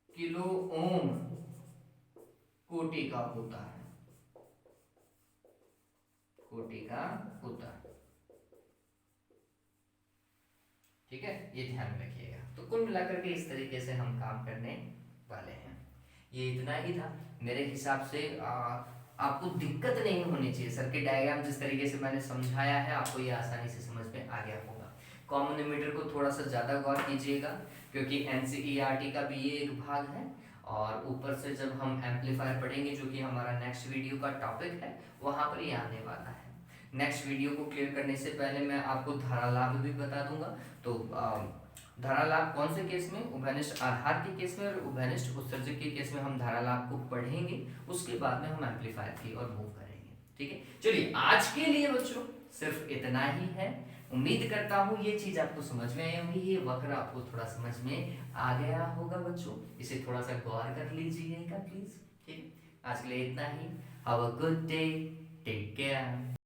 किलो ओम कोटि का होता है, कोटि का होता है। ठीक है, ये ध्यान में रखिएगा। तो कुल मिलाकर के इस तरीके से हम काम करने वाले हैं। ये इतना ही था मेरे हिसाब से। आपको दिक्कत नहीं होनी चाहिए। सर्किट डायग्राम जिस तरीके से मैंने समझाया है, आपको ये आसानी से समझ में आ गया होगा। कॉमन इमीटर को थोड़ा सा ज़्यादा गौर कीजिएगा, क्योंकि NCERT का भी ये एक भाग है। और ऊपर से जब हम एम्पलीफायर पढ़ेंगे, जो कि हमारा नेक्स्ट वीडियो का टॉपिक है, वहाँ पर ये आने वाला है। नेक्स्ट वीडियो को क्लियर करने से पहले मैं आपको धारा लाभ भी बता दूंगा। तो धारा लाभ कौन से केस में, उभयनिष्ठ आधार के केस में और उभयनिष्ठ उत्सर्जक के केस में हम धारा लाभ को पढ़ेंगे। उसके बाद में हम एम्पलीफायर की ओर मूव करेंगे। ठीक है, चलिए आज के लिए बच्चों सिर्फ इतना ही है। उम्मीद करता हूँ ये चीज आपको समझ में आई होगी, ये वक्र आपको थोड़ा समझ में आ गया होगा बच्चों। इसे थोड़ा सा गौर कर लीजिएगा प्लीज। ठीक, आज के लिए इतना ही। Have a good day, take care.